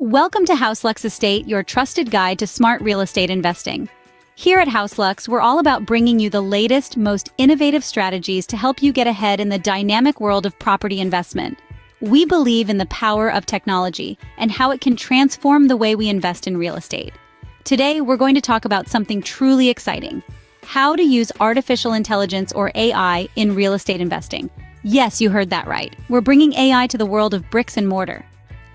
Welcome to HouseLux Estate, your trusted guide to smart real estate investing. Here at HouseLux, we're all about bringing you the latest, most innovative strategies to help you get ahead in the dynamic world of property investment. We believe in the power of technology and how it can transform the way we invest in real estate. Today, we're going to talk about something truly exciting: how to use artificial intelligence or AI in real estate investing. Yes, you heard that right. We're bringing AI to the world of bricks and mortar.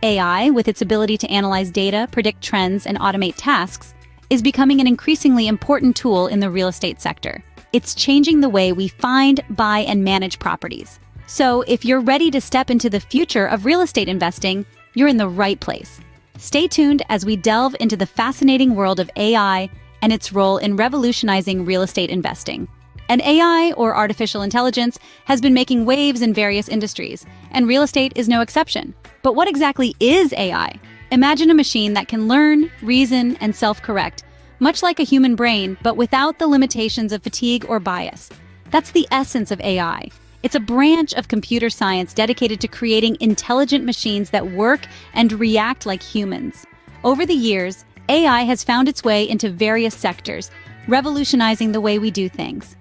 AI, with its ability to analyze data, predict trends, and automate tasks, is becoming an increasingly important tool in the real estate sector. It's changing the way we find, buy, and manage properties. So, if you're ready to step into the future of real estate investing, you're in the right place. Stay tuned as we delve into the fascinating world of AI and its role in revolutionizing real estate investing. And AI, or artificial intelligence, has been making waves in various industries, and real estate is no exception. But what exactly is AI? Imagine a machine that can learn, reason, and self-correct, much like a human brain, but without the limitations of fatigue or bias. That's the essence of AI. It's a branch of computer science dedicated to creating intelligent machines that work and react like humans. Over the years, AI has found its way into various sectors, revolutionizing the way we do things.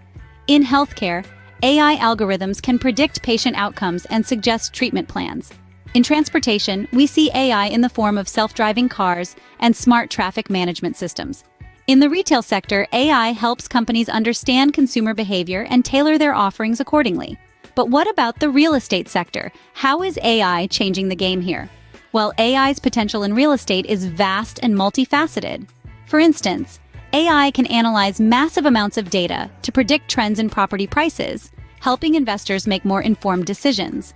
In healthcare, AI algorithms can predict patient outcomes and suggest treatment plans. In transportation, we see AI in the form of self-driving cars and smart traffic management systems. In the retail sector, AI helps companies understand consumer behavior and tailor their offerings accordingly. But what about the real estate sector? How is AI changing the game here? Well, AI's potential in real estate is vast and multifaceted. For instance, AI can analyze massive amounts of data to predict trends in property prices, helping investors make more informed decisions.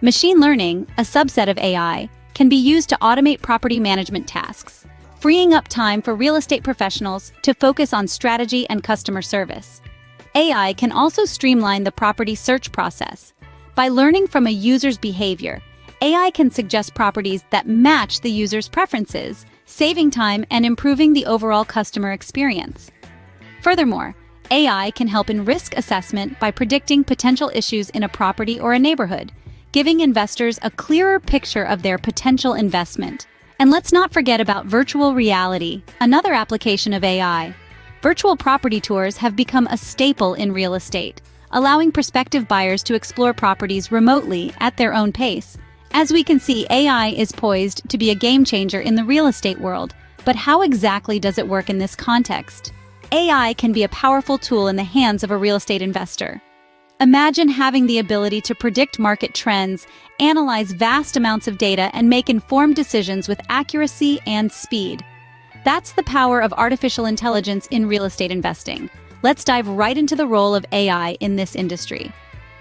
Machine learning, a subset of AI, can be used to automate property management tasks, freeing up time for real estate professionals to focus on strategy and customer service. AI can also streamline the property search process. By learning from a user's behavior, AI can suggest properties that match the user's preferences, saving time and improving the overall customer experience. Furthermore, AI can help in risk assessment by predicting potential issues in a property or a neighborhood, giving investors a clearer picture of their potential investment. And let's not forget about virtual reality, another application of AI. Virtual property tours have become a staple in real estate, allowing prospective buyers to explore properties remotely at their own pace. As we can see, AI is poised to be a game changer in the real estate world. But how exactly does it work in this context? AI can be a powerful tool in the hands of a real estate investor. Imagine having the ability to predict market trends, analyze vast amounts of data, and make informed decisions with accuracy and speed. That's the power of artificial intelligence in real estate investing. Let's dive right into the role of AI in this industry.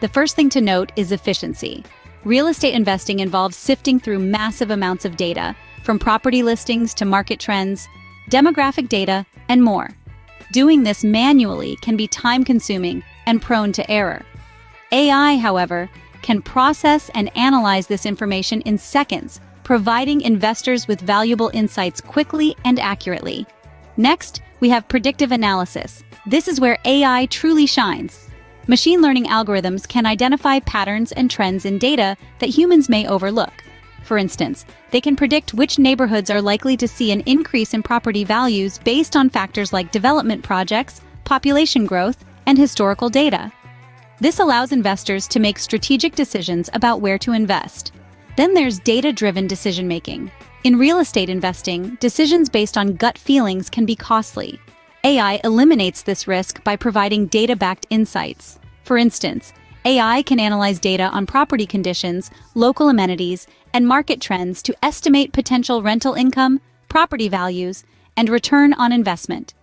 The first thing to note is efficiency. Real estate investing involves sifting through massive amounts of data, from property listings to market trends, demographic data, and more. Doing this manually can be time-consuming and prone to error. AI, however, can process and analyze this information in seconds, providing investors with valuable insights quickly and accurately. Next, we have predictive analysis. This is where AI truly shines. Machine learning algorithms can identify patterns and trends in data that humans may overlook. For instance, they can predict which neighborhoods are likely to see an increase in property values based on factors like development projects, population growth, and historical data. This allows investors to make strategic decisions about where to invest. Then there's data-driven decision-making. In real estate investing, decisions based on gut feelings can be costly. AI eliminates this risk by providing data-backed insights. For instance, AI can analyze data on property conditions, local amenities, and market trends to estimate potential rental income, property values, and return on investment.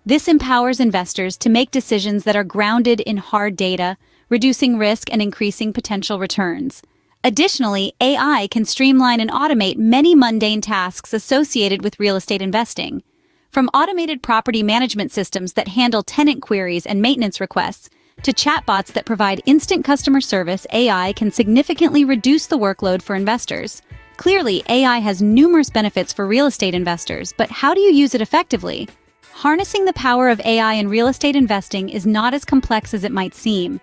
This empowers investors to make decisions that are grounded in hard data, reducing risk and increasing potential returns. Additionally, AI can streamline and automate many mundane tasks associated with real estate investing. From automated property management systems that handle tenant queries and maintenance requests, to chatbots that provide instant customer service, AI can significantly reduce the workload for investors. Clearly, AI has numerous benefits for real estate investors, but how do you use it effectively? Harnessing the power of AI in real estate investing is not as complex as it might seem.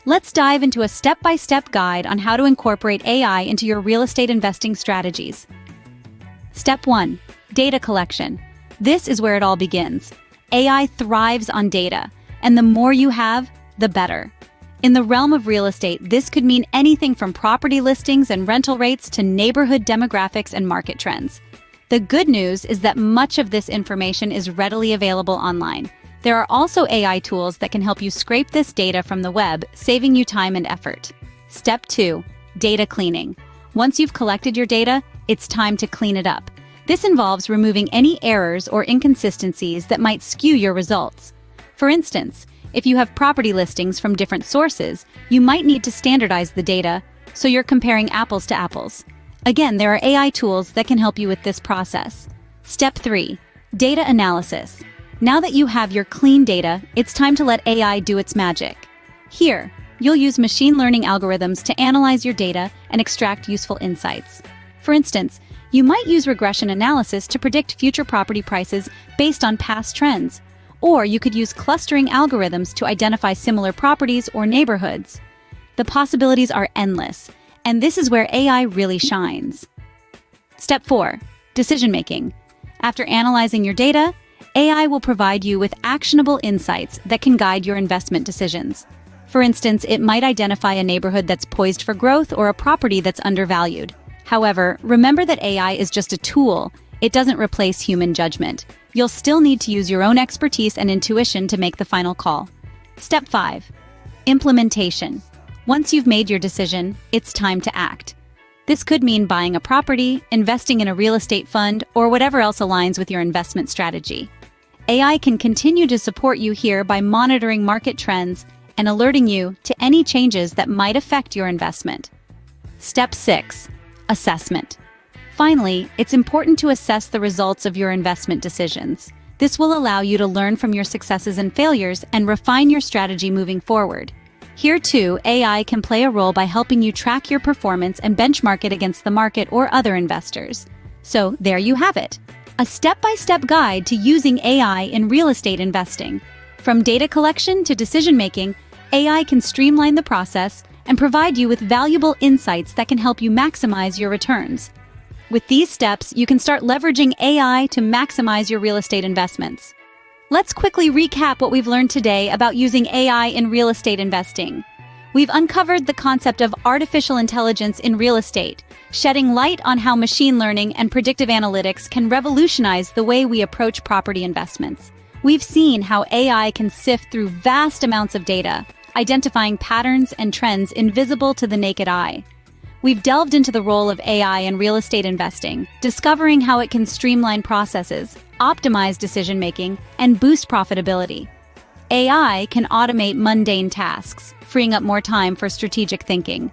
Let's dive into a step-by-step guide on how to incorporate AI into your real estate investing strategies. Step 1. Data collection. This is where it all begins. AI thrives on data, and the more you have, the better. In the realm of real estate, this could mean anything from property listings and rental rates to neighborhood demographics and market trends. The good news is that much of this information is readily available online. There are also AI tools that can help you scrape this data from the web, saving you time and effort. Step 2. Data cleaning. Once you've collected your data, it's time to clean it up. This involves removing any errors or inconsistencies that might skew your results. For instance, if you have property listings from different sources, you might need to standardize the data so you're comparing apples to apples. Again, there are AI tools that can help you with this process. Step 3. Data analysis. Now that you have your clean data, it's time to let AI do its magic. Here, you'll use machine learning algorithms to analyze your data and extract useful insights. For instance, you might use regression analysis to predict future property prices based on past trends. Or you could use clustering algorithms to identify similar properties or neighborhoods. The possibilities are endless, and this is where AI really shines. Step 4. Decision-making. After analyzing your data, AI will provide you with actionable insights that can guide your investment decisions. For instance, it might identify a neighborhood that's poised for growth or a property that's undervalued. However, remember that AI is just a tool. It doesn't replace human judgment. You'll still need to use your own expertise and intuition to make the final call. Step 5. Implementation. Once you've made your decision, it's time to act. This could mean buying a property, investing in a real estate fund, or whatever else aligns with your investment strategy. AI can continue to support you here by monitoring market trends and alerting you to any changes that might affect your investment. Step 6. Assessment. Finally, it's important to assess the results of your investment decisions. This will allow you to learn from your successes and failures and refine your strategy moving forward. Here too, AI can play a role by helping you track your performance and benchmark it against the market or other investors. So there you have it, a step-by-step guide to using AI in real estate investing. From data collection to decision-making, AI can streamline the process and provide you with valuable insights that can help you maximize your returns. With these steps, you can start leveraging AI to maximize your real estate investments. Let's quickly recap what we've learned today about using AI in real estate investing. We've uncovered the concept of artificial intelligence in real estate, shedding light on how machine learning and predictive analytics can revolutionize the way we approach property investments. We've seen how AI can sift through vast amounts of data, identifying patterns and trends invisible to the naked eye. We've delved into the role of AI in real estate investing, discovering how it can streamline processes, optimize decision-making, and boost profitability. AI can automate mundane tasks, freeing up more time for strategic thinking.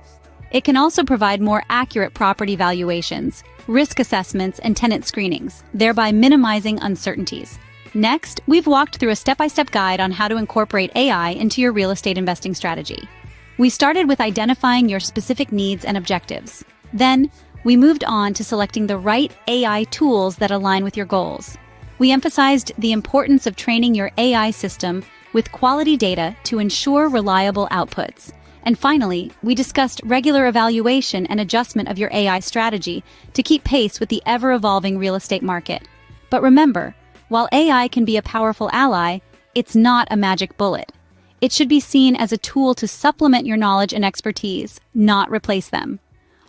It can also provide more accurate property valuations, risk assessments, and tenant screenings, thereby minimizing uncertainties. Next, we've walked through a step-by-step guide on how to incorporate AI into your real estate investing strategy. We started with identifying your specific needs and objectives. Then, we moved on to selecting the right AI tools that align with your goals. We emphasized the importance of training your AI system with quality data to ensure reliable outputs. And finally, we discussed regular evaluation and adjustment of your AI strategy to keep pace with the ever-evolving real estate market. But remember, while AI can be a powerful ally, it's not a magic bullet. It should be seen as a tool to supplement your knowledge and expertise, not replace them.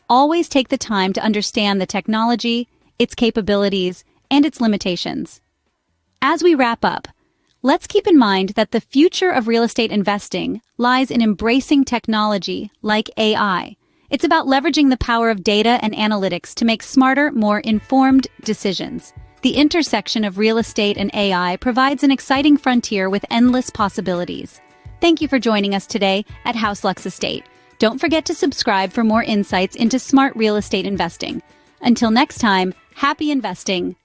Always take the time to understand the technology, its capabilities, and its limitations. As we wrap up, let's keep in mind that the future of real estate investing lies in embracing technology like AI. It's about leveraging the power of data and analytics to make smarter, more informed decisions. The intersection of real estate and AI provides an exciting frontier with endless possibilities. Thank you for joining us today at HouseLux Estate. Don't forget to subscribe for more insights into smart real estate investing. Until next time, happy investing.